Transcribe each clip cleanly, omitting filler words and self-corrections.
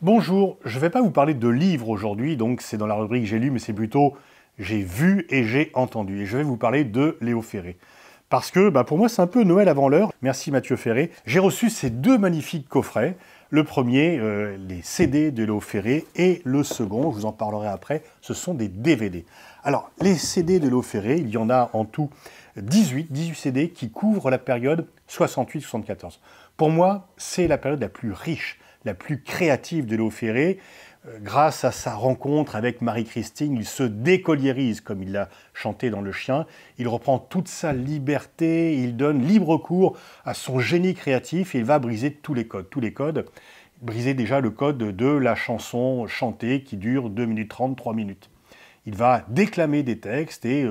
Bonjour, je ne vais pas vous parler de livres aujourd'hui, donc c'est dans la rubrique j'ai lu, mais c'est plutôt j'ai vu et j'ai entendu. Et je vais vous parler de Léo Ferré. Parce que pour moi c'est un peu Noël avant l'heure. Merci Mathieu Ferré. J'ai reçu ces deux magnifiques coffrets. Le premier, les CD de Léo Ferré, et le second, je vous en parlerai après, ce sont des DVD. Alors, les CD de Léo Ferré, il y en a en tout 18 CD qui couvrent la période 68-74. Pour moi, c'est la période la plus riche, la plus créative de Léo Ferré. Grâce à sa rencontre avec Marie-Christine, il se décolliérise, comme il l'a chanté dans Le Chien. Il reprend toute sa liberté, il donne libre cours à son génie créatif et il va briser tous les codes. Briser déjà le code de la chanson chantée qui dure 2 minutes 30, 3 minutes. Il va déclamer des textes et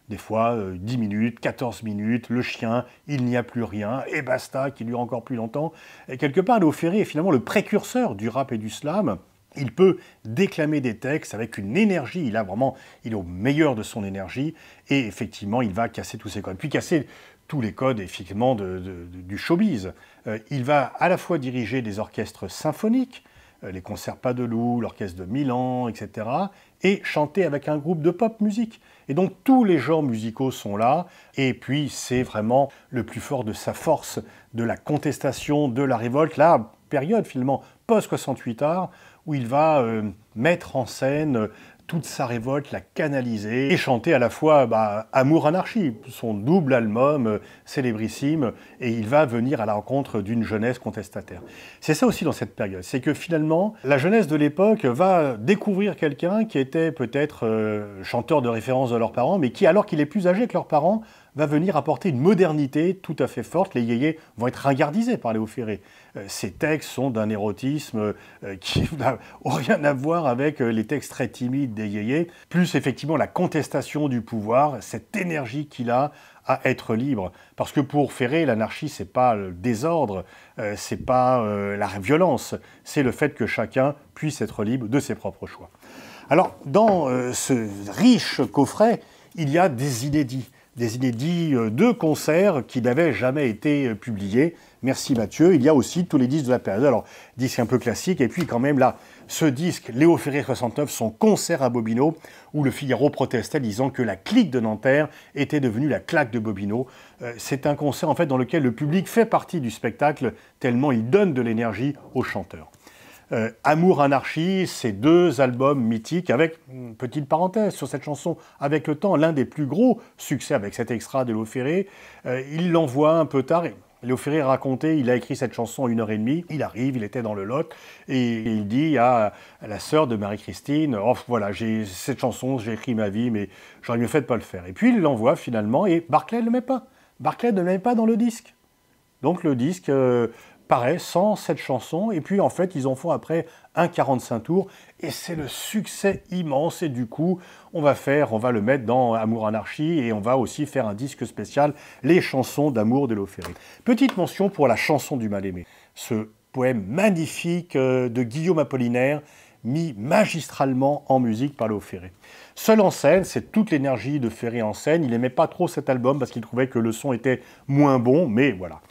des fois 10 minutes, 14 minutes, Le Chien, Il n'y a plus rien, et basta, qui dure encore plus longtemps. Et quelque part, Léo Ferré est finalement le précurseur du rap et du slam. Il peut déclamer des textes avec une énergie, il est au meilleur de son énergie, et effectivement, il va casser tous ces codes. Puis casser tous les codes, effectivement, du showbiz. Il va à la fois diriger des orchestres symphoniques, les concerts Padeloup, l'orchestre de Milan, etc., et chanter avec un groupe de pop musique. Et donc tous les genres musicaux sont là, et puis c'est vraiment le plus fort de sa force, de la contestation, de la révolte, la période finalement post-68 art, où il va mettre en scène toute sa révolte, la canaliser, et chanter à la fois Amour Anarchie, son double album célébrissime, et il va venir à la rencontre d'une jeunesse contestataire. C'est ça aussi dans cette période, c'est que finalement, la jeunesse de l'époque va découvrir quelqu'un qui était peut-être chanteur de référence de leurs parents, mais qui, alors qu'il est plus âgé que leurs parents, va venir apporter une modernité tout à fait forte. Les yéyés vont être ringardisés par Léo Ferré. Ces textes sont d'un érotisme qui n'a rien à voir avec les textes très timides des yéyés, plus effectivement la contestation du pouvoir, cette énergie qu'il a à être libre. Parce que pour Ferré, l'anarchie, c'est pas le désordre, c'est pas la violence, c'est le fait que chacun puisse être libre de ses propres choix. Alors, dans ce riche coffret, il y a des inédits de concerts qui n'avaient jamais été publiés. Merci Mathieu. Il y a aussi tous les disques de la période. Alors, disque un peu classique, et puis quand même là, ce disque, Léo Ferré 69, son concert à Bobino, où le Figaro protestait disant que la clique de Nanterre était devenue la claque de Bobino. C'est un concert en fait dans lequel le public fait partie du spectacle, tellement il donne de l'énergie aux chanteurs. Amour Anarchie, ces deux albums mythiques, avec une petite parenthèse sur cette chanson, avec le temps, l'un des plus gros succès avec cet extra de Léo Ferré. Il l'envoie un peu tard. Léo Ferré racontait, il a écrit cette chanson en 1h30, il arrive, il était dans le Lot, et il dit à la sœur de Marie-Christine, « Oh voilà, j'ai cette chanson, j'ai écrit ma vie, mais j'aurais mieux fait de ne pas le faire. » Et puis il l'envoie finalement, et Barclay ne le met pas. Barclay ne le met pas dans le disque. Donc le disque paraît sans cette chanson, et puis en fait ils en font après un 45 tours, et c'est le succès immense, et du coup on va le mettre dans Amour Anarchie, et on va aussi faire un disque spécial, les chansons d'amour de Léo Ferré. Petite mention pour la chanson du mal-aimé, ce poème magnifique de Guillaume Apollinaire, mis magistralement en musique par Léo Ferré. Seul en scène, c'est toute l'énergie de Ferré en scène, il n'aimait pas trop cet album parce qu'il trouvait que le son était moins bon, mais voilà.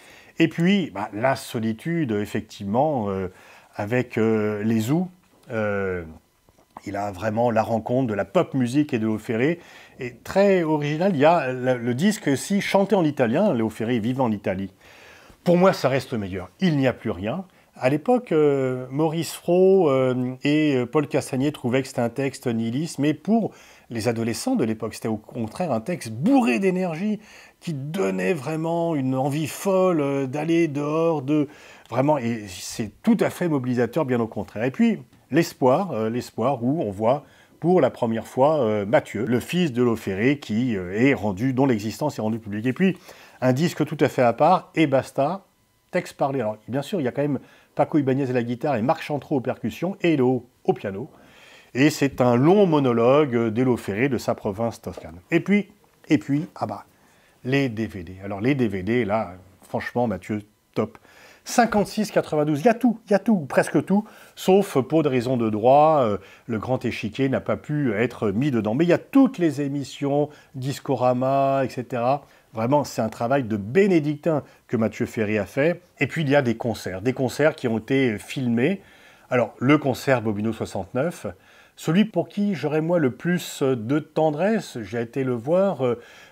Et puis, la solitude, effectivement, avec les Zoos, il a vraiment la rencontre de la pop musique et de Léo Ferré. Et très original, il y a le disque aussi chanté en italien, Léo Ferré vivant en Italie. Pour moi, ça reste le meilleur. Il n'y a plus rien. À l'époque, Maurice Fro et Paul Castagnier trouvaient que c'était un texte nihiliste, mais pour les adolescents de l'époque, c'était au contraire un texte bourré d'énergie, qui donnait vraiment une envie folle d'aller dehors, vraiment, et c'est tout à fait mobilisateur, bien au contraire. Et puis, l'espoir où on voit pour la première fois Mathieu, le fils de Léo Ferré, dont l'existence est rendue publique. Et puis, un disque tout à fait à part, et basta, texte parlé. Alors, bien sûr, il y a quand même Paco Ibáñez à la guitare et Marc Chantreau aux percussions, et Léo au piano. Et c'est un long monologue de Léo Ferré de sa province toscane. Et puis, les DVD. Alors les DVD, là, franchement, Mathieu, top. 56,92, il y a tout, presque tout, sauf pour des raisons de droit, le Grand Échiquier n'a pas pu être mis dedans. Mais il y a toutes les émissions, Discorama, etc. Vraiment, c'est un travail de bénédictin que Mathieu Ferré a fait. Et puis il y a des concerts qui ont été filmés Alors, le concert Bobino 69, celui pour qui j'aurais moi le plus de tendresse, j'ai été le voir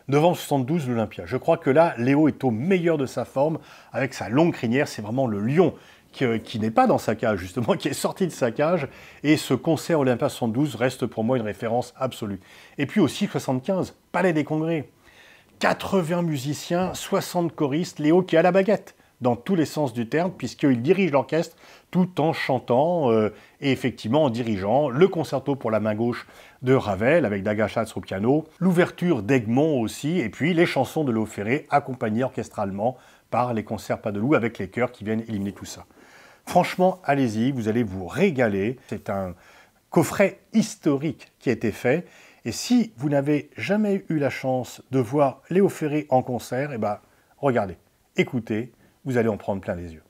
novembre 72, l'Olympia. Je crois que là, Léo est au meilleur de sa forme, avec sa longue crinière, c'est vraiment le lion qui n'est pas dans sa cage, justement, qui est sorti de sa cage. Et ce concert Olympia 72 reste pour moi une référence absolue. Et puis aussi 75, Palais des Congrès. 80 musiciens, 60 choristes, Léo qui a la baguette, dans tous les sens du terme, puisqu'il dirige l'orchestre tout en chantant et effectivement en dirigeant le concerto pour la main gauche de Ravel avec Daga Schatz au piano, l'ouverture d'Egmont aussi, et puis les chansons de Léo Ferré accompagnées orchestralement par les concerts Pas de Loup avec les chœurs qui viennent éliminer tout ça. Franchement, allez-y, vous allez vous régaler. C'est un coffret historique qui a été fait. Et si vous n'avez jamais eu la chance de voir Léo Ferré en concert, eh ben, regardez, écoutez, vous allez en prendre plein les yeux.